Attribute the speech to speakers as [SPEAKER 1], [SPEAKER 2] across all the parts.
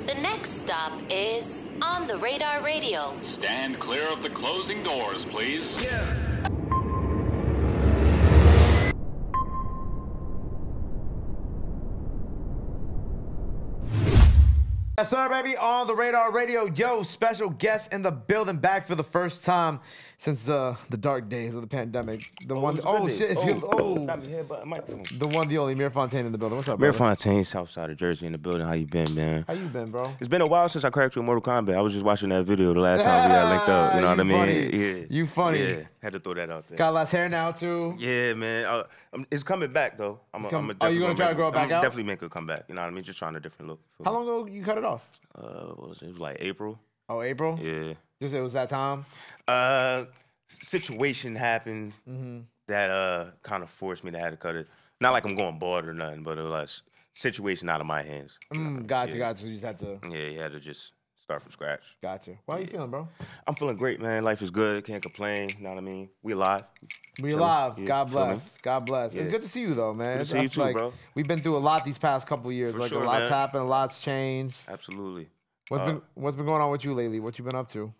[SPEAKER 1] The next stop is On the Radar Radio.
[SPEAKER 2] Stand clear of the closing doors, please.
[SPEAKER 3] Yeah.
[SPEAKER 4] Yes, sir, baby. On the Radar Radio. Yo, special guest in the building, back for the first time since the dark days of the pandemic. The one, oh shit,
[SPEAKER 5] Got me here, but microphone.
[SPEAKER 4] the one, the only, Fontane in the building. What's up,
[SPEAKER 5] Mayor
[SPEAKER 4] brother?
[SPEAKER 5] Fontane, south side of Jersey in the building. How you been, man?
[SPEAKER 4] How you been, bro?
[SPEAKER 5] It's been a while since I cracked you in Mortal Kombat. I was just watching that video the last time we got linked up. You know what I mean?
[SPEAKER 4] Funny.
[SPEAKER 5] Yeah.
[SPEAKER 4] You funny.
[SPEAKER 5] Yeah, had to throw that out there.
[SPEAKER 4] Got less hair now too.
[SPEAKER 5] Yeah, man. It's coming back though.
[SPEAKER 4] Are you gonna try to grow it back out?
[SPEAKER 5] Definitely make it come back. You know what I mean? Just trying a different look.
[SPEAKER 4] How long ago you cut it off?
[SPEAKER 5] What was it? It was like April.
[SPEAKER 4] Oh, April.
[SPEAKER 5] Yeah.
[SPEAKER 4] Just it was that time.
[SPEAKER 5] Situation happened that kind of forced me to have to cut it. Not like I'm going bald or nothing, but it was situation out of my hands.
[SPEAKER 4] Gotcha. You just had to.
[SPEAKER 5] Yeah, you had to just start from scratch.
[SPEAKER 4] Gotcha. How you feeling, bro?
[SPEAKER 5] I'm feeling great, man. Life is good. Can't complain. You know what I mean? We alive.
[SPEAKER 4] We alive.
[SPEAKER 5] Yeah,
[SPEAKER 4] God
[SPEAKER 5] feel me?
[SPEAKER 4] bless. God bless. It's
[SPEAKER 5] Yeah.
[SPEAKER 4] good to see you, though, man.
[SPEAKER 5] Good to see you too, bro.
[SPEAKER 4] We've been through a lot these past couple of years.
[SPEAKER 5] For
[SPEAKER 4] like
[SPEAKER 5] sure,
[SPEAKER 4] a lot's
[SPEAKER 5] man.
[SPEAKER 4] happened, a lot's changed.
[SPEAKER 5] Absolutely.
[SPEAKER 4] What's been going on with you lately? What you been up to?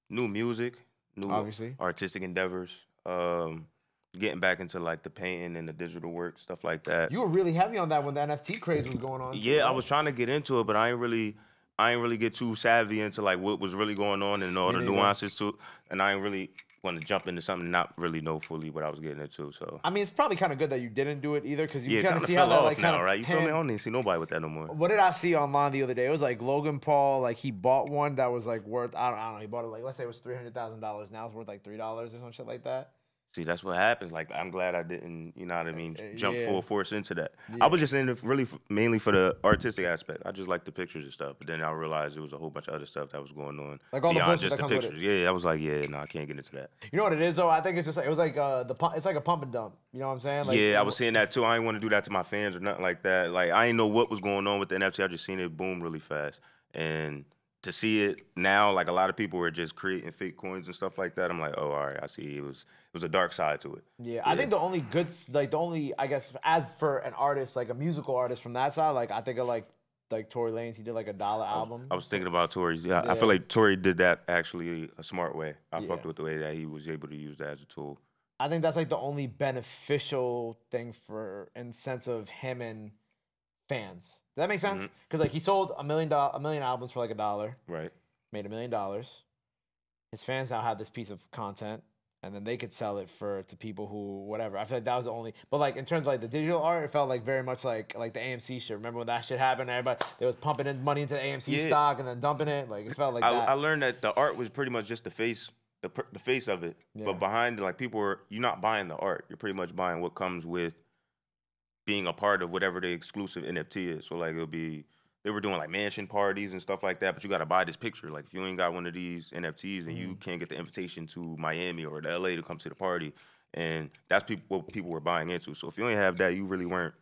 [SPEAKER 5] New music, new
[SPEAKER 4] Obviously.
[SPEAKER 5] artistic endeavors. Getting back into like the painting and the digital work, stuff like that.
[SPEAKER 4] You were really heavy on that when the NFT craze was going on.
[SPEAKER 5] Yeah, I was trying to get into it, but I ain't really get too savvy into like what was really going on and all the nuances to it. And I ain't really want to jump into something and not really know fully what I was getting into. So
[SPEAKER 4] I mean, it's probably kind of good that you didn't do it either, because you kind of see
[SPEAKER 5] fell
[SPEAKER 4] how that
[SPEAKER 5] off
[SPEAKER 4] like kind
[SPEAKER 5] now,
[SPEAKER 4] of
[SPEAKER 5] right? You feel me? I don't even see nobody with that no more.
[SPEAKER 4] What did I see online the other day? It was like Logan Paul, like he bought one that was like worth I don't know. He bought it like, let's say it was $300,000. Now it's worth like $3 or some shit like that.
[SPEAKER 5] See, that's what happens. Like, I'm glad I didn't, you know what I mean, jump
[SPEAKER 4] Yeah.
[SPEAKER 5] full force into that.
[SPEAKER 4] Yeah.
[SPEAKER 5] I was just in it really mainly for the artistic aspect. I just like the pictures and stuff. But then I realized there was a whole bunch of other stuff that was going on
[SPEAKER 4] Like all the
[SPEAKER 5] beyond
[SPEAKER 4] bullshit
[SPEAKER 5] just
[SPEAKER 4] that
[SPEAKER 5] the
[SPEAKER 4] comes with
[SPEAKER 5] pictures. Yeah, I was like, yeah, no, I can't get into that.
[SPEAKER 4] You know what it is though? I think it's just like it was like it's like a pump and dump. You know what I'm saying? Like,
[SPEAKER 5] Yeah, I was seeing that too. I didn't want to do that to my fans or nothing like that. Like, I didn't know what was going on with the NFT. I just seen it boom really fast. And to see it now, like a lot of people were just creating fake coins and stuff like that. I'm like, oh, all right, I see. It was a dark side to it.
[SPEAKER 4] Yeah, I think the only I guess as for an artist, like a musical artist from that side, like I think of like Tory Lanez, he did like a dollar album.
[SPEAKER 5] I was thinking about Tory. Yeah, I feel like Tory did that actually a smart way. I fucked with the way that he was able to use that as a tool.
[SPEAKER 4] I think that's like the only beneficial thing for in sense of him and fans. Does that make sense? Because like he sold a million albums for like $1.
[SPEAKER 5] Right.
[SPEAKER 4] Made $1 million. His fans now have this piece of content, and then they could sell it to people who whatever. I feel like that was the only. But like in terms of like the digital art, it felt like very much like the AMC shit. Remember when that shit happened? Everybody they was pumping in money into the AMC stock and then dumping it. Like it felt like that.
[SPEAKER 5] I learned that the art was pretty much just the face. The face of it, but behind it, like you're not buying the art. You're pretty much buying what comes with being a part of whatever the exclusive NFT is. So like they were doing like mansion parties and stuff like that, but you got to buy this picture. Like if you ain't got one of these NFTs, then you can't get the invitation to Miami or to LA to come to the party. And that's what people were buying into. So if you ain't have that, you really weren't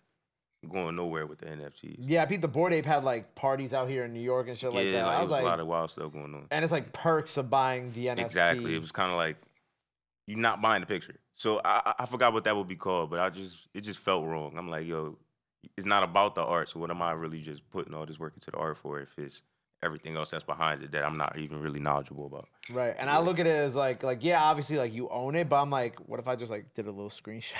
[SPEAKER 5] going nowhere with the NFTs.
[SPEAKER 4] Yeah, I think the Bored Ape had like parties out here in New York and shit like that.
[SPEAKER 5] Yeah,
[SPEAKER 4] I
[SPEAKER 5] it
[SPEAKER 4] was
[SPEAKER 5] was
[SPEAKER 4] like,
[SPEAKER 5] a lot of wild stuff going on.
[SPEAKER 4] and it's like perks of buying the NFT.
[SPEAKER 5] Exactly. It was kind of like you're not buying the picture. So I forgot what that would be called, but it just felt wrong. I'm like, yo, it's not about the art. So what am I really just putting all this work into the art for if it's everything else that's behind it that I'm not even really knowledgeable about?
[SPEAKER 4] Right. And I look at it as like yeah, obviously like you own it, but I'm like, what if I just like did a little screenshot?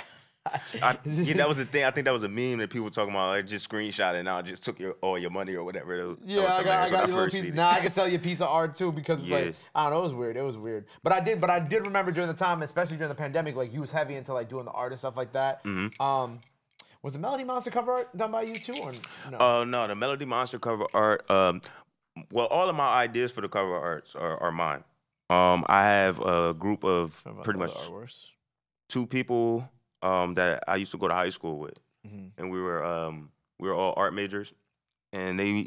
[SPEAKER 5] Yeah, that was the thing. I think that was a meme that people were talking about. Like, just screenshot it now. Just took all your money or whatever.
[SPEAKER 4] Yeah, I got your little piece. Now I can sell you a piece of art too because it's like I don't know. It was weird. It was weird. But I did remember during the time, especially during the pandemic, like you was heavy into like doing the art and stuff like that. Was the Melody Monster cover art done by you too, or no?
[SPEAKER 5] No, the Melody Monster cover art. Well, all of my ideas for the cover arts are mine. I have a group of pretty much 2 people that I used to go to high school with, and we were all art majors, and they've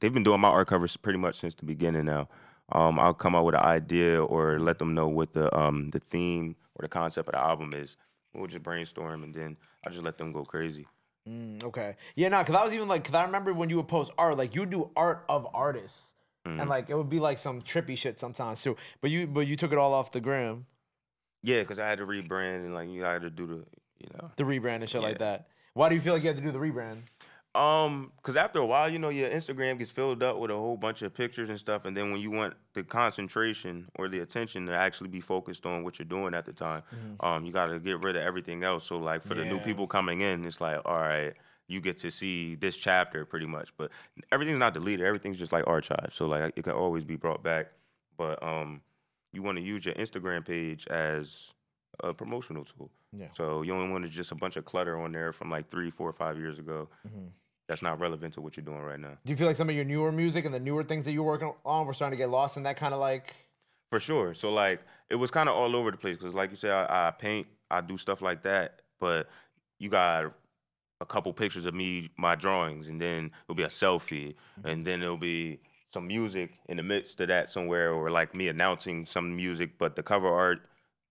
[SPEAKER 5] been doing my art covers pretty much since the beginning now. I'll come up with an idea or let them know what the theme or the concept of the album is. We'll just brainstorm, and then I just let them go crazy.
[SPEAKER 4] Okay. Yeah, no, because I was even like, because I remember when you would post art, like you do art of artists, and like it would be like some trippy shit sometimes too. But you took it all off the gram.
[SPEAKER 5] Yeah, because I had to rebrand and like you had to do the
[SPEAKER 4] rebrand and shit like that. Why do you feel like you had to do the rebrand?
[SPEAKER 5] Cause after a while, you know, your Instagram gets filled up with a whole bunch of pictures and stuff, and then when you want the concentration or the attention to actually be focused on what you're doing at the time, you got to get rid of everything else. So like for the new people coming in, it's like, all right, you get to see this chapter pretty much, but everything's not deleted. Everything's just like archived, so like it can always be brought back. But you want to use your Instagram page as a promotional tool.
[SPEAKER 4] Yeah.
[SPEAKER 5] So you don't want to just a bunch of clutter on there from like 3, 4, 5 years ago. That's not relevant to what you're doing right now.
[SPEAKER 4] Do you feel like some of your newer music and the newer things that you're working on were starting to get lost in that kind of like?
[SPEAKER 5] For sure. So like it was kind of all over the place because like you said, I paint, I do stuff like that, but you got a couple pictures of me, my drawings, and then it'll be a selfie, and then it'll be some music in the midst of that somewhere, or like me announcing some music, but the cover art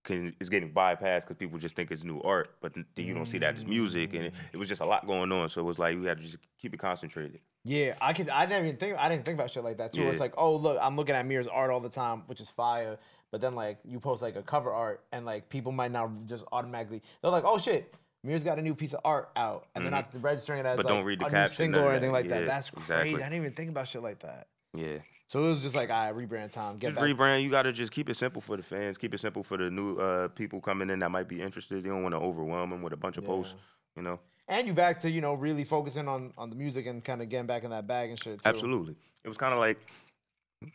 [SPEAKER 5] is getting bypassed because people just think it's new art, but then you don't see that as music, and it was just a lot going on. So it was like we had to just keep it concentrated.
[SPEAKER 4] Yeah, I didn't think about shit like that too.
[SPEAKER 5] Yeah.
[SPEAKER 4] It's like, oh look, I'm looking at Mir's art all the time, which is fire. But then like you post like a cover art, and like people might not just automatically, they're like, oh shit, Mir's got a new piece of art out, and they're not registering it as
[SPEAKER 5] But
[SPEAKER 4] like
[SPEAKER 5] don't read the
[SPEAKER 4] a new
[SPEAKER 5] caption,
[SPEAKER 4] single
[SPEAKER 5] none
[SPEAKER 4] or
[SPEAKER 5] of
[SPEAKER 4] anything
[SPEAKER 5] that.
[SPEAKER 4] like that.
[SPEAKER 5] Yeah,
[SPEAKER 4] That's crazy.
[SPEAKER 5] exactly.
[SPEAKER 4] I didn't even think about shit like that.
[SPEAKER 5] Yeah.
[SPEAKER 4] So it was just like, rebrand time.
[SPEAKER 5] Just rebrand. You got to just keep it simple for the fans. Keep it simple for the new people coming in that might be interested. You don't want to overwhelm them with a bunch of posts, you know.
[SPEAKER 4] And you back to, you know, really focusing on the music and kind of getting back in that bag and shit too.
[SPEAKER 5] Absolutely. It was kind of like,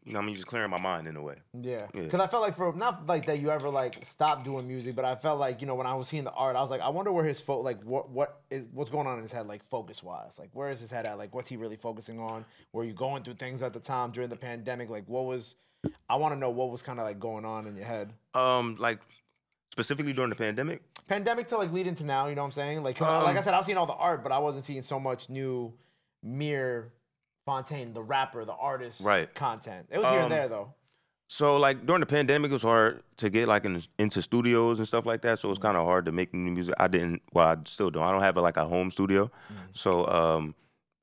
[SPEAKER 5] you know, I mean, just clearing my mind in a way.
[SPEAKER 4] Yeah. Because I felt like not like that you ever like stopped doing music, but I felt like, you know, when I was seeing the art, I was like, I wonder where his what's going on in his head, like focus wise. Like where is his head at? Like what's he really focusing on? Were you going through things at the time during the pandemic? Like I want to know what was kind of like going on in your head.
[SPEAKER 5] Like specifically during the pandemic?
[SPEAKER 4] Pandemic to like lead into now, you know what I'm saying? Like, like I said, I was seeing all the art, but I wasn't seeing so much new Mir Fontane, the rapper, the artist content. It was here and there though.
[SPEAKER 5] So like during the pandemic, it was hard to get like into studios and stuff like that. So it was kind of hard to make new music. I still don't. I don't have like a home studio. So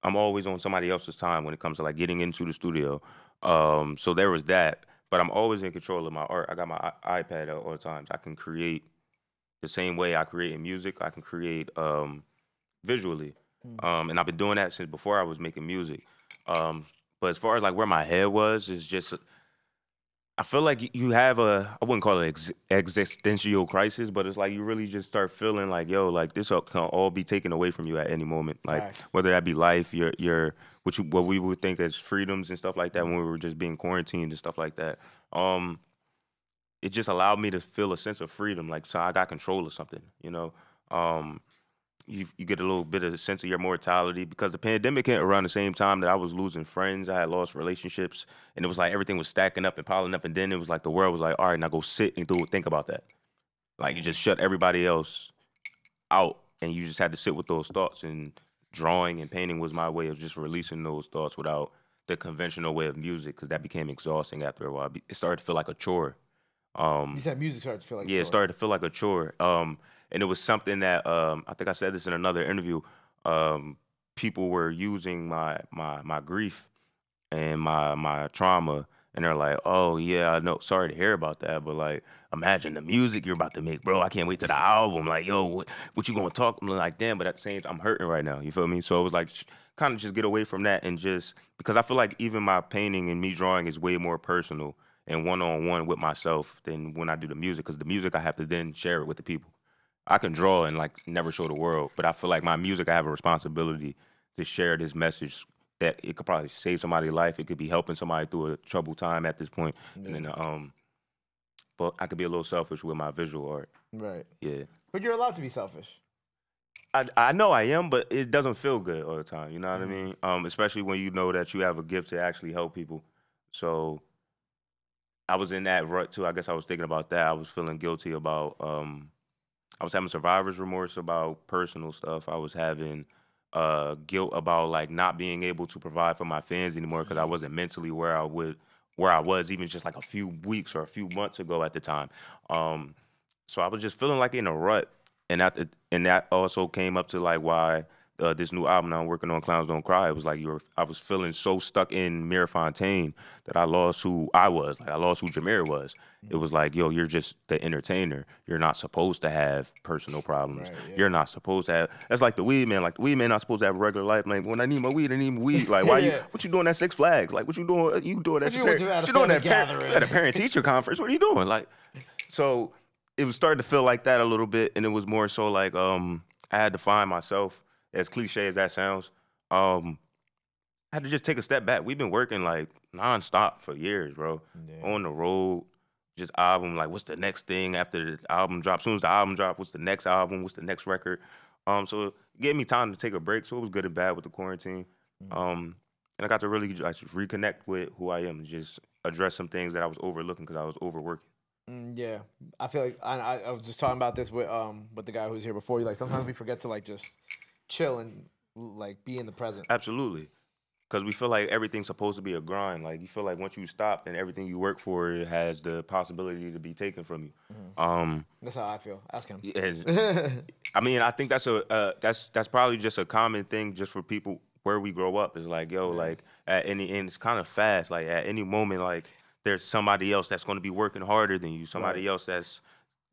[SPEAKER 5] I'm always on somebody else's time when it comes to like getting into the studio. So there was that. But I'm always in control of my art. I got my iPad at all times. I can create the same way I create in music. I can create visually. And I've been doing that since before I was making music. But as far as like where my head was, it's just, I feel like you have I wouldn't call it existential crisis, but it's like you really just start feeling like, yo, like this can all be taken away from you at any moment. Like whether that be life, what we would think as freedoms and stuff like that when we were just being quarantined and stuff like that. It just allowed me to feel a sense of freedom. Like, so I got control of something, you know? You get a little bit of a sense of your mortality because the pandemic hit around the same time that I was losing friends. I had lost relationships, and it was like everything was stacking up and piling up. And then it was like the world was like, all right, now go sit and think about that. Like you just shut everybody else out, and you just had to sit with those thoughts. And drawing and painting was my way of just releasing those thoughts without the conventional way of music, because that became exhausting after a while. It started to feel like a chore.
[SPEAKER 4] You said music started to feel like a chore.
[SPEAKER 5] It started to feel like a chore. And it was something that I think I said this in another interview. People were using my grief and my trauma, and they're like, "Oh yeah, I know. Sorry to hear about that, but like, imagine the music you're about to make, bro. I can't wait to the album. Like, yo, what you gonna talk?" I'm like, "Damn," but at the same time, I'm hurting right now. You feel me? So it was like, kind of just get away from that and just because I feel like even my painting and me drawing is way more personal and one-on-one with myself than when I do the music, because the music I have to then share it with the people. I can draw and like never show the world, but I feel like my music, I have a responsibility to share this message that it could probably save somebody's life. It could be helping somebody through a troubled time at this point. And then, but I could be a little selfish with my visual art.
[SPEAKER 4] Right.
[SPEAKER 5] Yeah.
[SPEAKER 4] But you're allowed to be selfish.
[SPEAKER 5] I know I am, but it doesn't feel good all the time. You know what I mean? Especially when you know that you have a gift to actually help people. So I was in that rut too. I guess I was thinking about that. I was feeling guilty about, I was having survivor's remorse about personal stuff. I was having guilt about like not being able to provide for my fans anymore because I wasn't mentally where I was even just like a few weeks or a few months ago at the time. So I was just feeling like in a rut, and that also came up to like why this new album that I'm working on, Clowns Don't Cry. It was like I was feeling so stuck in Mirror Fontane that I lost who I was. Like I lost who Jameer was. It was like, yo, you're just the entertainer. You're not supposed to have personal problems.
[SPEAKER 4] Right, yeah.
[SPEAKER 5] You're not supposed to have. That's like the weed man. Like the weed man not supposed to have a regular life. Like when I need my weed, I need my weed. Like why
[SPEAKER 4] Yeah.
[SPEAKER 5] you? What you doing at Six Flags? Like what you doing? You doing that?
[SPEAKER 4] What you doing at a
[SPEAKER 5] doing
[SPEAKER 4] family gathering?
[SPEAKER 5] At a parent teacher conference? What are you doing? Like so. It was starting to feel like that a little bit, and it was more so like I had to find myself. As cliche as that sounds, I had to just take a step back. We've been working like nonstop for years, bro.
[SPEAKER 4] Yeah.
[SPEAKER 5] On the road, just album. Like, what's the next thing after the album drops? As soon as the album drops, what's the next album? What's the next record? So it gave me time to take a break. So it was good and bad with the quarantine. And I got to really just reconnect with who I am and just address some things that I was overlooking because I was overworking.
[SPEAKER 4] Yeah, I feel like I was just talking about this with the guy who was here before you. Like sometimes we forget to like just chill and like be in the present.
[SPEAKER 5] Absolutely. Because we feel like everything's supposed to be a grind. Like you feel like once you stop, then everything you work for has the possibility to be taken from you.
[SPEAKER 4] That's how I feel. Ask him.
[SPEAKER 5] I mean, I think that's that's probably just a common thing just for people where we grow up. Is like, yo, like at and it's kind of fast. Like at any moment, like there's somebody else that's going to be working harder than you. Somebody else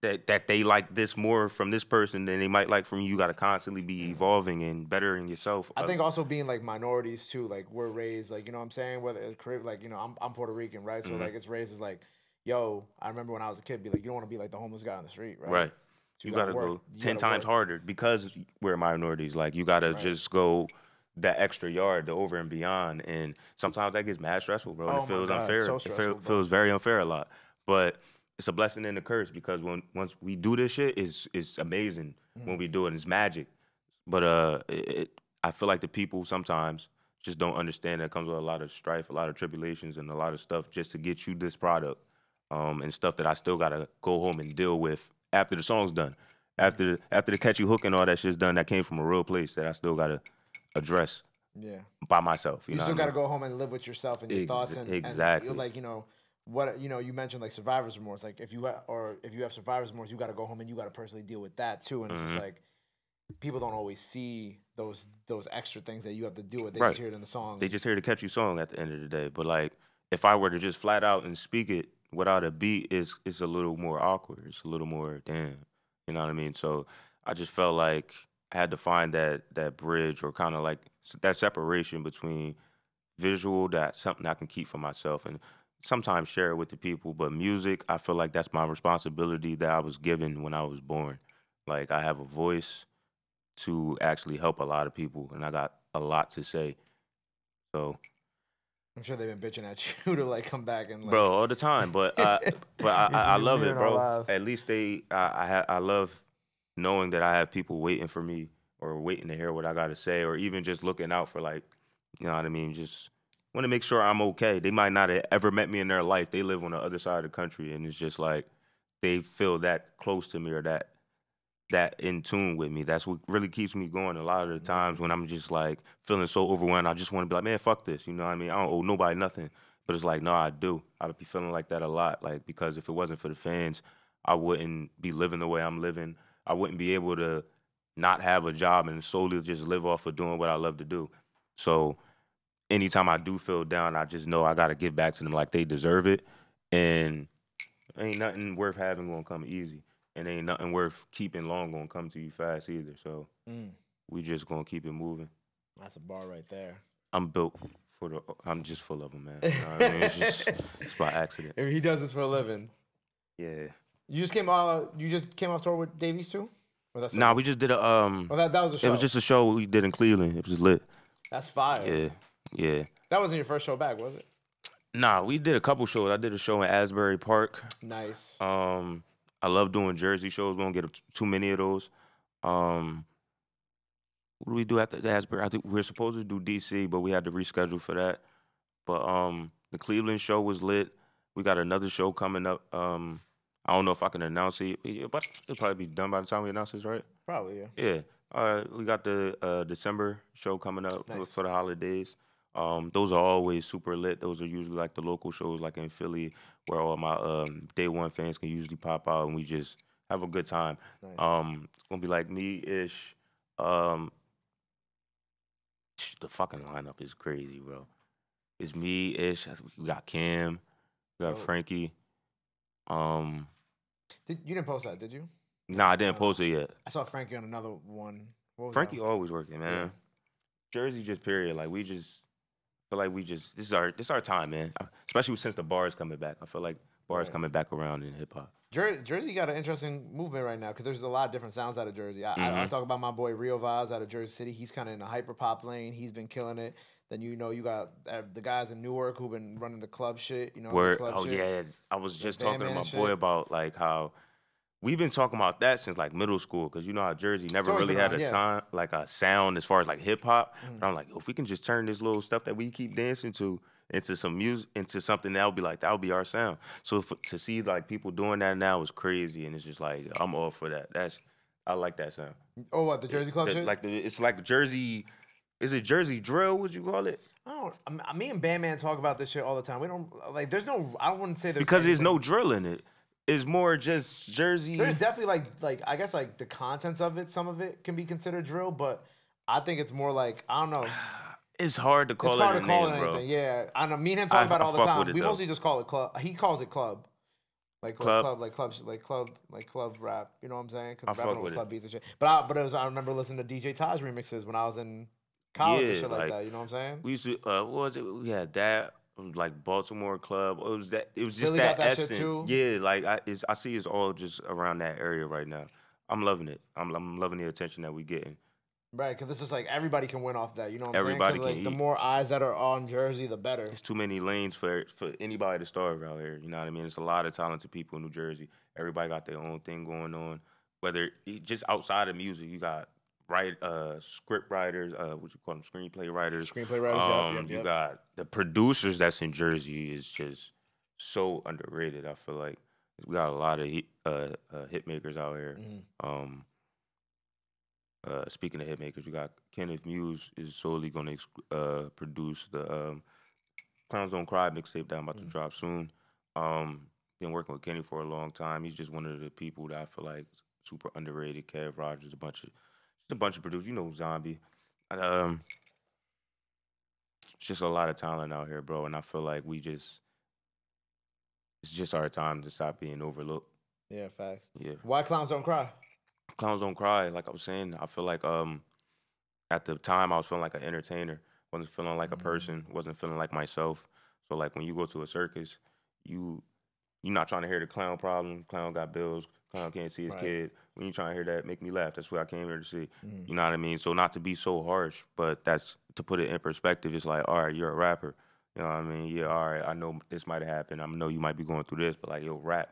[SPEAKER 5] that they like this more from this person than they might like from you. You got to constantly be evolving and bettering yourself.
[SPEAKER 4] I think also being like minorities too, like we're raised like, you know what I'm saying? Whether it's Caribbean, like, you know, I'm Puerto Rican, right? So like it's raised as like, yo, I remember when I was a kid, be like, you don't want to be like the homeless guy on the street, right?
[SPEAKER 5] Right.
[SPEAKER 4] So
[SPEAKER 5] you gotta
[SPEAKER 4] work.
[SPEAKER 5] go 10 times harder because we're minorities. Like you gotta
[SPEAKER 4] Right.
[SPEAKER 5] just go that extra yard, the over and beyond. And sometimes that gets mad stressful, bro. And
[SPEAKER 4] Oh
[SPEAKER 5] it feels
[SPEAKER 4] my God,
[SPEAKER 5] unfair.
[SPEAKER 4] so stressful, bro.
[SPEAKER 5] Feels very unfair a lot. But it's a blessing and a curse because once we do this shit, it's amazing when we do it. It's magic. But I feel like the people sometimes just don't understand that it comes with a lot of strife, a lot of tribulations, and a lot of stuff just to get you this product. And stuff that I still gotta go home and deal with after the song's done. After the catchy hook and all that shit's done, that came from a real place that I still gotta address by myself. You know
[SPEAKER 4] still
[SPEAKER 5] what I
[SPEAKER 4] got to
[SPEAKER 5] mean?
[SPEAKER 4] go home and live with yourself and your thoughts and
[SPEAKER 5] exactly.
[SPEAKER 4] And you're like, you know, what, you know, you mentioned like survivor's remorse. Like if you have survivor's remorse, you got to go home and you got to personally deal with that too. And it's just like people don't always see those extra things that you have to do with. They just hear it in the song.
[SPEAKER 5] They just hear the catchy song at the end of the day. But like if I were to just flat out and speak it without a beat, it's a little more awkward. It's a little more damn. You know what I mean? So I just felt like I had to find that bridge or kind of like that separation between visual, that's something I can keep for myself and sometimes share it with the people. But music, I feel like that's my responsibility that I was given when I was born. Like I have a voice to actually help a lot of people, and I got a lot to say. So
[SPEAKER 4] I'm sure they've been bitching at you to like come back and like,
[SPEAKER 5] bro, all the time. But I love it, bro.
[SPEAKER 4] lives.
[SPEAKER 5] At least I love knowing that I have people waiting for me or waiting to hear what I got to say, or even just looking out for like, you know what I mean? Just want to make sure I'm okay. They might not have ever met me in their life. They live on the other side of the country, and it's just like they feel that close to me or that in tune with me. That's what really keeps me going a lot of the times when I'm just like feeling so overwhelmed. I just want to be like, man, fuck this. You know what I mean? I don't owe nobody nothing. But it's like, no, I do. I would be feeling like that a lot. Like, because if it wasn't for the fans, I wouldn't be living the way I'm living. I wouldn't be able to not have a job and solely just live off of doing what I love to do. So anytime I do feel down, I just know I got to give back to them like they deserve it. And ain't nothing worth having gonna come easy. And ain't nothing worth keeping long gonna come to you fast either. So we just gonna keep it moving.
[SPEAKER 4] That's a bar right there.
[SPEAKER 5] I'm built I'm just full of them, man. You know what I mean? It's by accident.
[SPEAKER 4] If he does this for a living.
[SPEAKER 5] Yeah.
[SPEAKER 4] You just came off tour with Davies too?
[SPEAKER 5] Nah, we just did a
[SPEAKER 4] that was a show.
[SPEAKER 5] It was just a show we did in Cleveland. It was lit.
[SPEAKER 4] That's fire.
[SPEAKER 5] Yeah.
[SPEAKER 4] That wasn't your first show back, was it?
[SPEAKER 5] Nah, we did a couple shows. I did a show in Asbury Park.
[SPEAKER 4] Nice.
[SPEAKER 5] I love doing Jersey shows. We don't get too many of those. What do we do after the Asbury? I think we were supposed to do DC, but we had to reschedule for that. But the Cleveland show was lit. We got another show coming up. I don't know if I can announce it, but it'll probably be done by the time we announce this, right?
[SPEAKER 4] Probably, yeah.
[SPEAKER 5] Yeah. We got the December show coming up
[SPEAKER 4] Nice.
[SPEAKER 5] for the holidays. Those are always super lit. Those are usually like the local shows, like in Philly, where all my day one fans can usually pop out and we just have a good time.
[SPEAKER 4] Nice.
[SPEAKER 5] It's gonna be like me-ish. the fucking lineup is crazy, bro. It's me, Ish. We got Cam. We got Frankie.
[SPEAKER 4] You didn't post that, did you?
[SPEAKER 5] Nah, I didn't post it yet.
[SPEAKER 4] I saw Frankie on another one. What was
[SPEAKER 5] Frankie
[SPEAKER 4] that?
[SPEAKER 5] always working, man.
[SPEAKER 4] Yeah.
[SPEAKER 5] Jersey just period. Like we just feel like this is our time, man. Especially since the bars coming back. I feel like bars coming back around in hip hop.
[SPEAKER 4] Jersey got an interesting movement right now because there's a lot of different sounds out of Jersey. I talk about my boy Rio Vaz out of Jersey City. He's kind of in the hyper pop lane. He's been killing it. Then you got the guys in Newark who've been running the club shit. You know,
[SPEAKER 5] yeah, I was just talking to my boy about like how we've been talking about that since like middle school because you know how Jersey never really had a sound as far as like hip hop. But I'm like, if we can just turn this little stuff that we keep dancing to into some music, into something that'll be our sound. So to see like people doing that now is crazy, and it's just like I'm all for that. I like that sound.
[SPEAKER 4] Oh, what the Jersey club shit?
[SPEAKER 5] It's like Jersey. Is it Jersey drill? Would you call it?
[SPEAKER 4] Me and Bandman talk about this shit all the time. We don't like. There's no. I don't want to say there's
[SPEAKER 5] because there's no drill in it. It's more just Jersey.
[SPEAKER 4] There's definitely like I guess like the contents of it. Some of it can be considered drill, but I think it's more like I don't know.
[SPEAKER 5] It's hard to call it anything, bro.
[SPEAKER 4] Yeah, I know. Me and him talk about it all the time. We mostly just call it club. He calls it club. Like club rap. You know what I'm saying? Because rapping with club beats and shit. But I remember listening to DJ Taj remixes when I was in college and shit like that. You know what I'm saying?
[SPEAKER 5] We used to what was it? We had that like Baltimore club. It was just
[SPEAKER 4] Philly
[SPEAKER 5] that
[SPEAKER 4] got that
[SPEAKER 5] essence.
[SPEAKER 4] Shit too?
[SPEAKER 5] Yeah, like I see it's all just around that area right now. I'm loving it. I'm loving the attention that we getting.
[SPEAKER 4] Right, because it's just like everybody can win off that. You know what I'm saying?
[SPEAKER 5] Everybody can
[SPEAKER 4] like,
[SPEAKER 5] eat.
[SPEAKER 4] The more eyes that are on Jersey, the better.
[SPEAKER 5] It's too many lanes for anybody to start out here. You know what I mean? It's a lot of talented people in New Jersey. Everybody got their own thing going on. Whether just outside of music, you got script writers, what you call them, screenplay writers.
[SPEAKER 4] Screenplay writers, yep.
[SPEAKER 5] You got the producers that's in Jersey is just so underrated. I feel like we got a lot of hit makers out here. Speaking of hit makers, we got Kenneth Muse is solely going to produce the Clowns Don't Cry mixtape that I'm about to drop soon. Been working with Kenny for a long time. He's just one of the people that I feel like super underrated. Kev Rogers, a bunch of producers. You know Zombie. It's just a lot of talent out here, bro. And I feel like it's just our time to stop being overlooked.
[SPEAKER 4] Yeah, facts.
[SPEAKER 5] Yeah.
[SPEAKER 4] Why Clowns Don't Cry?
[SPEAKER 5] Clowns Don't Cry. Like I was saying, I feel like at the time I was feeling like an entertainer. Wasn't feeling like a person. Wasn't feeling like myself. So like when you go to a circus, you're not trying to hear the clown problem. Clown got bills. Clown can't see his kid. When you trying to hear that, make me laugh. That's what I came here to see. You know what I mean? So not to be so harsh, but that's to put it in perspective. It's like, all right, you're a rapper. You know what I mean? Yeah, all right, I know this might have happened. I know you might be going through this, but like, yo, rap.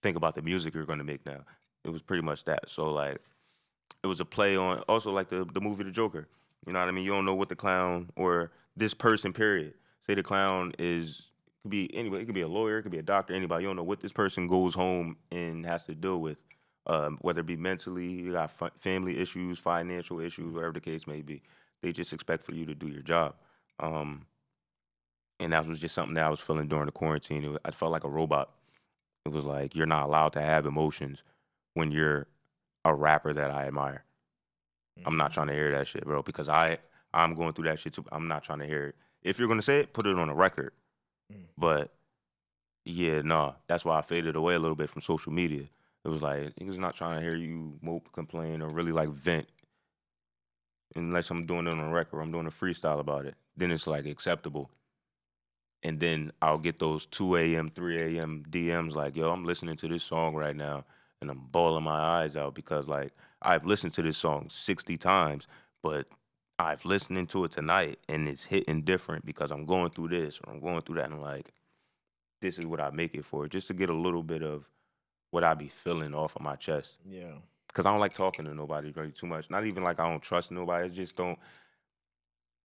[SPEAKER 5] Think about the music you're gonna make now. It was pretty much that. So like, it was a play on also like the movie The Joker. You know what I mean? You don't know what the clown or this person, period. Say the clown could be anybody. It could be a lawyer. It could be a doctor. Anybody. You don't know what this person goes home and has to deal with, whether it be mentally, you got family issues, financial issues, whatever the case may be. They just expect for you to do your job. And that was just something that I was feeling during the quarantine. I felt like a robot. It was like you're not allowed to have emotions when you're a rapper that I admire. I'm not trying to hear that shit, bro, because I'm going through that shit too. I'm not trying to hear it. If you're going to say it, put it on a record. But, yeah, no, that's why I faded away a little bit from social media. It was like, niggas not trying to hear you mope, complain, or really, like, vent. Unless I'm doing it on a record or I'm doing a freestyle about it. Then it's, like, acceptable. And then I'll get those 2 a.m., 3 a.m. DMs like, yo, I'm listening to this song right now. And I'm bawling my eyes out because, like, I've listened to this song 60 times, but I've listened to it tonight, and it's hitting different because I'm going through this or I'm going through that. And I'm like, this is what I make it for, just to get a little bit of what I be feeling off of my chest.
[SPEAKER 4] Yeah.
[SPEAKER 5] Because I don't like talking to nobody really too much. Not even like I don't trust nobody. I just don't.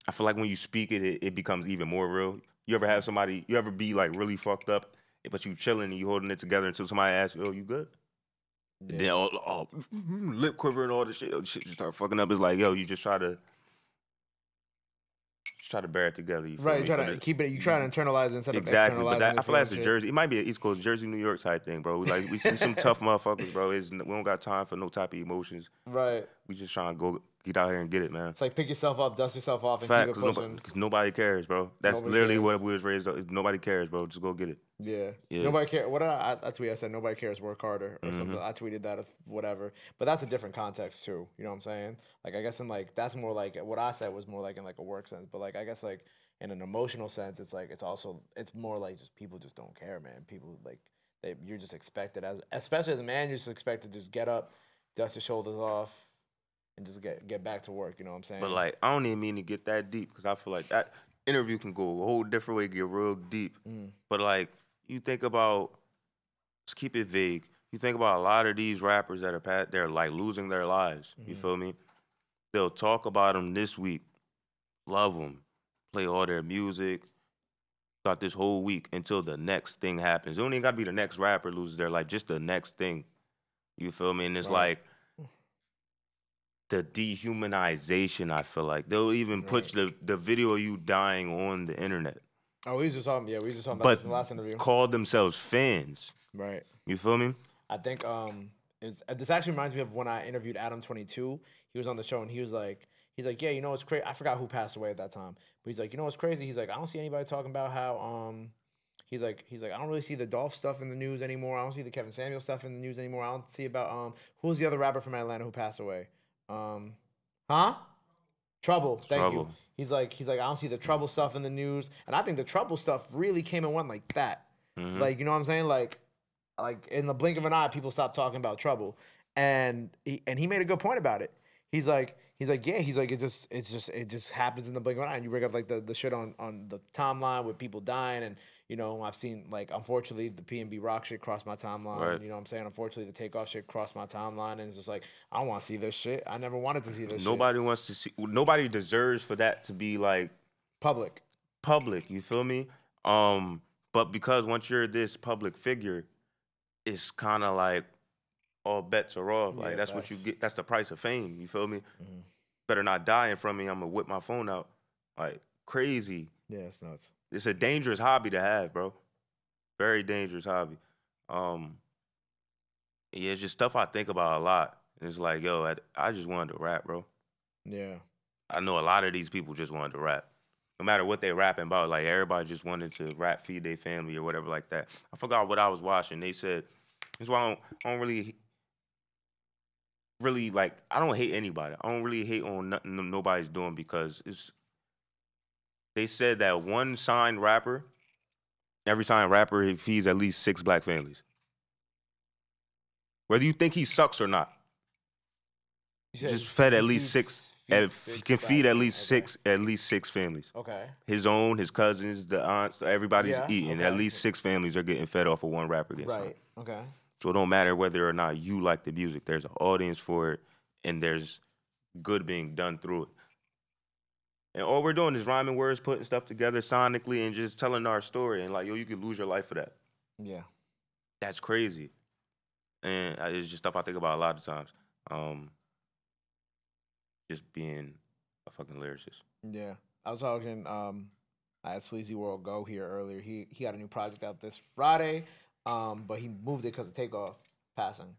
[SPEAKER 5] I feel like when you speak it becomes even more real. You ever have somebody, you ever be, like, really fucked up, but you chilling and you holding it together until somebody asks you, oh, you good? Yeah. Then all lip quiver and all this shit. Shit just start fucking up. It's like, yo, you just try to bear it together. You
[SPEAKER 4] right, try to keep it. You try to internalize it instead of
[SPEAKER 5] exactly.
[SPEAKER 4] But
[SPEAKER 5] I feel like that's a Jersey. It might be an East Coast, Jersey, New York type thing, bro. We some tough motherfuckers, bro. We don't got time for no type of emotions.
[SPEAKER 4] Right.
[SPEAKER 5] We just trying to go get out here and get it, man.
[SPEAKER 4] It's like pick yourself up, dust yourself off, and
[SPEAKER 5] Fact,
[SPEAKER 4] keep it pushing.
[SPEAKER 5] Because nobody cares, bro. That's
[SPEAKER 4] Nobody
[SPEAKER 5] literally
[SPEAKER 4] cares.
[SPEAKER 5] what we was raised up. Nobody cares, bro. Just go get it.
[SPEAKER 4] Yeah.
[SPEAKER 5] Yeah.
[SPEAKER 4] Nobody cares. What did I tweeted? I said nobody cares. Work harder or something. I tweeted that, whatever. But that's a different context too. You know what I'm saying? Like I guess in like that's more like what I said was more like in like a work sense. But like I guess like in an emotional sense, it's like it's more like just people just don't care, man. People like you're just expected especially as a man, you're just expected to just get up, dust your shoulders off, and just get back to work. You know what I'm saying?
[SPEAKER 5] But like, I don't even mean to get that deep because I feel like that interview can go a whole different way, get real deep. But like, you think about, just keep it vague. You think about a lot of these rappers that are they're like losing their lives. You feel me? They'll talk about them this week, love them, play all their music, throughout this whole week until the next thing happens. It don't even got to be the next rapper loses their life, just the next thing. You feel me? And it's like the dehumanization, I feel like. They'll even put the video of you dying on the internet.
[SPEAKER 4] Oh, we was just talking about this in the last interview.
[SPEAKER 5] Call themselves fans.
[SPEAKER 4] Right.
[SPEAKER 5] You feel me?
[SPEAKER 4] I think this actually reminds me of when I interviewed Adam 22. He was on the show and he's like, yeah, you know what's crazy? I forgot who passed away at that time, but he's like, you know what's crazy? He's like, I don't see anybody talking about how he's like, I don't really see the Dolph stuff in the news anymore. I don't see the Kevin Samuel stuff in the news anymore. I don't see about who's the other rapper from Atlanta who passed away? Trouble. Thank you. He's like, I don't see the Trouble stuff in the news, and I think the Trouble stuff really came and went like that. Like, you know what I'm saying? Like in the blink of an eye, people stopped talking about Trouble, and he made a good point about it. He's like, yeah. He's like, it just happens in the blink of an eye. And you bring up like the shit on the timeline with people dying, and you know, I've seen like unfortunately the PNB Rock shit crossed my timeline.
[SPEAKER 5] Right.
[SPEAKER 4] And, you know what I'm saying? Unfortunately, the Takeoff shit crossed my timeline, and it's just like I don't want to see this shit. I never wanted to see this.
[SPEAKER 5] Nobody wants to see. Nobody deserves for that to be like
[SPEAKER 4] public.
[SPEAKER 5] You feel me? But because once you're this public figure, it's kind of like all bets are off. Like that's what you get. That's the price of fame. You feel me? Better not die in front of me. I'm gonna whip my phone out. Like crazy.
[SPEAKER 4] Yeah, it's nuts.
[SPEAKER 5] It's a dangerous hobby to have, bro. Very dangerous hobby. Yeah, it's just stuff I think about a lot. It's like, yo, I just wanted to rap, bro.
[SPEAKER 4] Yeah. I
[SPEAKER 5] know a lot of these people just wanted to rap. No matter what they rapping about, like everybody just wanted to rap, feed their family or whatever like that. I forgot what I was watching. They said, that's why I don't really like, I don't hate anybody. I don't really hate on nothing nobody's doing because they said that one signed rapper, every signed rapper, he feeds at least 6 black families. Whether you think he sucks or not. He just fed at least 6. Can feed at least 6 families.
[SPEAKER 4] Okay.
[SPEAKER 5] His own, his cousins, the aunts, everybody's eating.
[SPEAKER 4] Okay.
[SPEAKER 5] At least 6 families are getting fed off of one rapper.
[SPEAKER 4] Right. Okay.
[SPEAKER 5] So it don't matter whether or not you like the music. There's an audience for it, and there's good being done through it. And all we're doing is rhyming words, putting stuff together sonically, and just telling our story. And like, yo, you could lose your life for that.
[SPEAKER 4] Yeah. That's
[SPEAKER 5] crazy. And it's just stuff I think about a lot of times. Just being a fucking lyricist.
[SPEAKER 4] Yeah. I was talking, I had Sleazy World Go here earlier. He got a new project out this Friday, but he moved it because of Takeoff passing.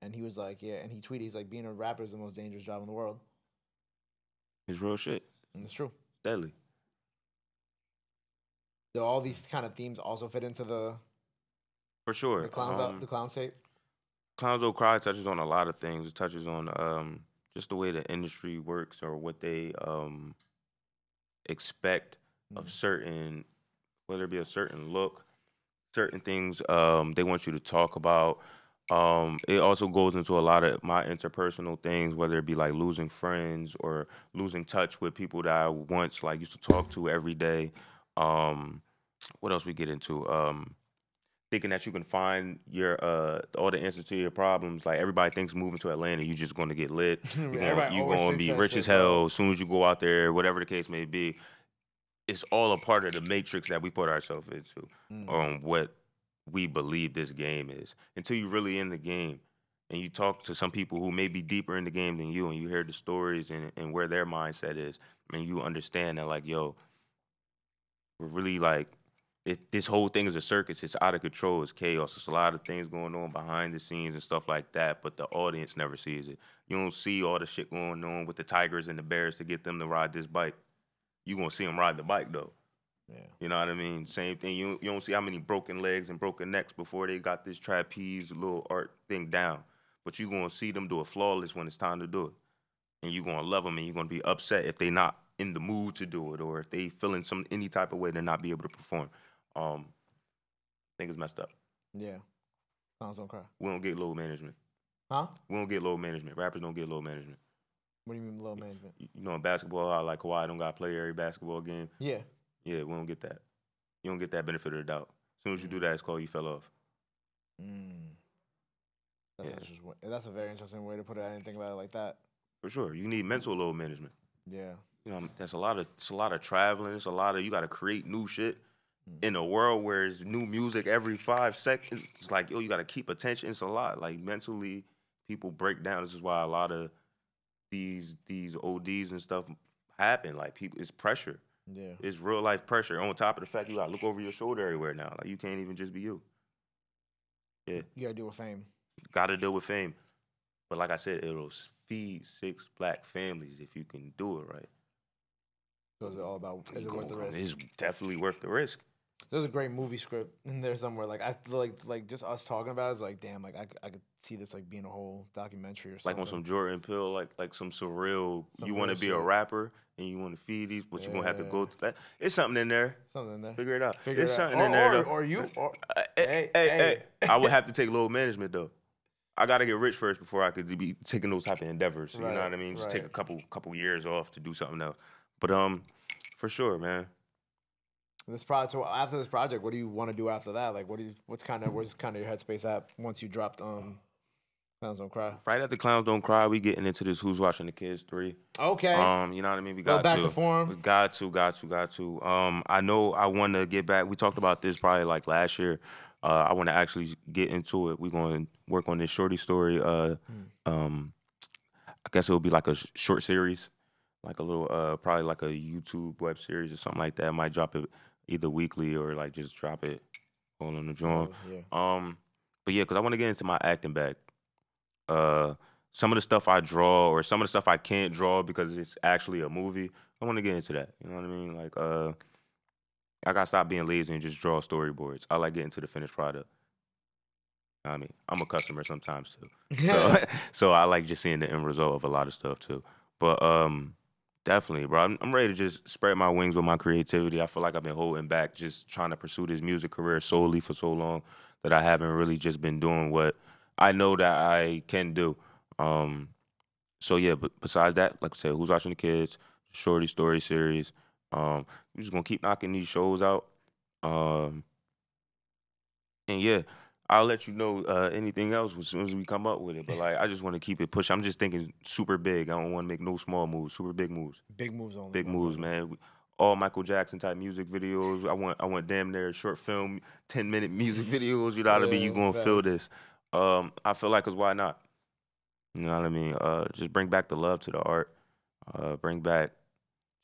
[SPEAKER 4] And he was like, yeah, and he tweeted, he's like, being a rapper is the most dangerous job in the world.
[SPEAKER 5] It's real shit.
[SPEAKER 4] And it's true.
[SPEAKER 5] Deadly.
[SPEAKER 4] Do all these kind of themes also fit into the...
[SPEAKER 5] For sure.
[SPEAKER 4] The Clowns tape?
[SPEAKER 5] Clowns Don't Cry touches on a lot of things. It touches on just the way the industry works or what they expect of certain, whether it be a certain look, certain things they want you to talk about. It also goes into a lot of my interpersonal things, whether it be like losing friends or losing touch with people that I once like used to talk to every day. What else we get into? Thinking that you can find your all the answers to your problems. Like everybody thinks moving to Atlanta, you're just going to get lit. You're going to be rich as hell as soon as you go out there, whatever the case may be. It's all a part of the matrix that we put ourselves into on what we believe this game is. Until you're really in the game and you talk to some people who may be deeper in the game than you and you hear the stories and where their mindset is, and you understand that like, yo, we're really like this whole thing is a circus. It's out of control. It's chaos. It's a lot of things going on behind the scenes and stuff like that, but the audience never sees it. You don't see all the shit going on with the tigers and the bears to get them to ride this bike. You gonna see them ride the bike though.
[SPEAKER 4] Yeah.
[SPEAKER 5] You know what I mean? Same thing. You don't see how many broken legs and broken necks before they got this trapeze little art thing down. But you gonna see them do it flawless when it's time to do it. And you're gonna love them, and you're gonna be upset if they not in the mood to do it, or if they feeling any type of way to not be able to perform. I think it's messed up.
[SPEAKER 4] Yeah. Clowns don't cry.
[SPEAKER 5] We don't get load management.
[SPEAKER 4] Huh?
[SPEAKER 5] We don't get load management. Rappers don't get load management.
[SPEAKER 4] What do you mean load management?
[SPEAKER 5] You know, in basketball, how like Kawhi don't got to play every basketball game.
[SPEAKER 4] Yeah.
[SPEAKER 5] Yeah, we don't get that. You don't get that benefit of the doubt. As soon as you do that, it's called you fell off.
[SPEAKER 4] That's a very interesting way to put it. I didn't think about it like that.
[SPEAKER 5] For sure. You need mental load management.
[SPEAKER 4] Yeah.
[SPEAKER 5] You know, it's a lot of traveling. It's a lot of, you got to create new shit in a world where it's new music every 5 seconds. It's like, yo, you got to keep attention. It's a lot. Like mentally, people break down. This is why a lot of these ODs and stuff happen. Like people, it's pressure.
[SPEAKER 4] Yeah.
[SPEAKER 5] It's real life pressure. On top of the fact you got to look over your shoulder everywhere now. Like you can't even just be you. Yeah.
[SPEAKER 4] You got to deal with fame.
[SPEAKER 5] Got to deal with fame. But like I said, it'll feed 6 black families if you can do it right.
[SPEAKER 4] So is it all about, is it worth the risk?
[SPEAKER 5] It's definitely worth the risk.
[SPEAKER 4] There's a great movie script in there somewhere. Like I feel like just us talking about it is like, damn, like I could see this like being a whole documentary or something.
[SPEAKER 5] Like on some Jordan Peele, like some surreal. You want to be a rapper and you want to feed these, but you're gonna have to go through that. It's something in there.
[SPEAKER 4] Something in there.
[SPEAKER 5] Figure it out.
[SPEAKER 4] It's
[SPEAKER 5] something in there.
[SPEAKER 4] Hey.
[SPEAKER 5] I would have to take load management though. I gotta get rich first before I could be taking those type of endeavors. You know what I mean? Just take a couple years off to do something else. But for sure, man.
[SPEAKER 4] This project. So after this project, what do you want to do after that? Like, where's kind of your headspace at once you dropped Clowns Don't Cry?
[SPEAKER 5] Right after Clowns Don't Cry, we getting into this Who's Watching the Kids 3.
[SPEAKER 4] Okay.
[SPEAKER 5] You know what I mean? We got
[SPEAKER 4] go back to form.
[SPEAKER 5] We got to. I know I want to get back. We talked about this probably like last year. I want to actually get into it. We're going to work on this shorty story. I guess it will be like a short series, like a little, probably like a YouTube web series or something like that. I might drop it either weekly or like just drop it all on the joint. But yeah, because I want to get into my acting bag. Some of the stuff I draw or some of the stuff I can't draw because it's actually a movie, I want to get into that. You know what I mean? Like, I got to stop being lazy and just draw storyboards. I like getting to the finished product. I mean, I'm a customer sometimes too. So I like just seeing the end result of a lot of stuff too. But definitely, bro. I'm ready to just spread my wings with my creativity. I feel like I've been holding back just trying to pursue this music career solely for so long that I haven't really just been doing what I know that I can do. So yeah, but besides that, like I said, Who's Watching the Kids, Shorty Story series. We're just gonna keep knocking these shows out. And yeah, I'll let you know anything else as soon as we come up with it. But like, I just want to keep it pushing. I'm just thinking super big. I don't want to make no small moves. Super big moves.
[SPEAKER 4] Big moves only.
[SPEAKER 5] Big moves, man. All Michael Jackson type music videos. I want damn near short film, 10-minute music videos. You know what I mean? You gonna feel this. I feel like, cause why not? You know what I mean? Just bring back the love to the art. Bring back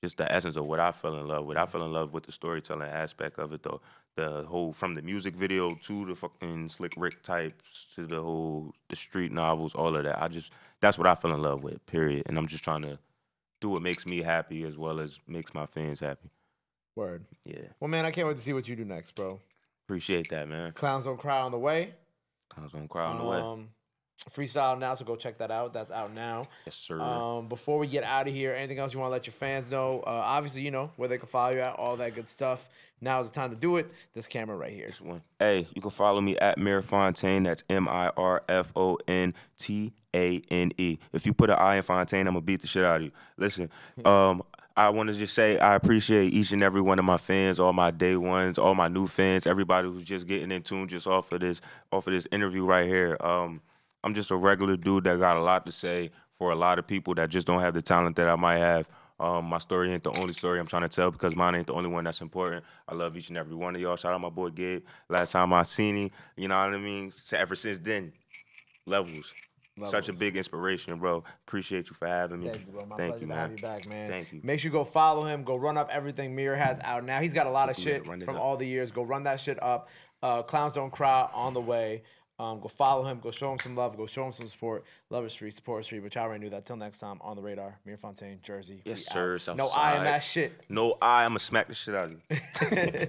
[SPEAKER 5] just the essence of what I fell in love with. I fell in love with the storytelling aspect of it, though. The whole, from the music video to the fucking Slick Rick types to the street novels, all of that. That's what I fell in love with, period. And I'm just trying to do what makes me happy as well as makes my fans happy.
[SPEAKER 4] Word.
[SPEAKER 5] Yeah.
[SPEAKER 4] Well, man, I can't wait to see what you do next, bro.
[SPEAKER 5] Appreciate that, man.
[SPEAKER 4] Clowns Don't Cry on the way.
[SPEAKER 5] Clowns Don't Cry on the way.
[SPEAKER 4] Freestyle now, so go check that out. That's out now.
[SPEAKER 5] Yes, sir.
[SPEAKER 4] Before we get out of here, anything else you want to let your fans know? Obviously, you know where they can follow you at, all that good stuff. Now is the time to do it. This camera right here.
[SPEAKER 5] This one. Hey, you can follow me at Mir Fontane. That's MIRFONTANE. If you put an I in Fontane, I'm gonna beat the shit out of you. Listen, I want to just say I appreciate each and every one of my fans, all my day ones, all my new fans, everybody who's just getting in tune just off of this interview right here. I'm just a regular dude that got a lot to say for a lot of people that just don't have the talent that I might have. My story ain't the only story I'm trying to tell because mine ain't the only one that's important. I love each and every one of y'all. Shout out my boy Gabe. Last time I seen him, you know what I mean? So ever since then, levels. such a big inspiration, bro. Appreciate you for having me.
[SPEAKER 4] Thank you, bro. My
[SPEAKER 5] Thank
[SPEAKER 4] pleasure
[SPEAKER 5] you,
[SPEAKER 4] to
[SPEAKER 5] man.
[SPEAKER 4] have you back, man.
[SPEAKER 5] Thank you.
[SPEAKER 4] Make sure you go follow him. Go run up everything Mir has out now. He's got a lot of shit from all the years. Go run that shit up. Clowns Don't Cry on the way. Go follow him. Go show him some love. Go show him some support. Love his street, support his street. But y'all already knew that. Till next time, on the radar. Mir Fontane, Jersey.
[SPEAKER 5] Yes, sir.
[SPEAKER 4] No I in that shit.
[SPEAKER 5] No I. I'ma smack the shit out of you.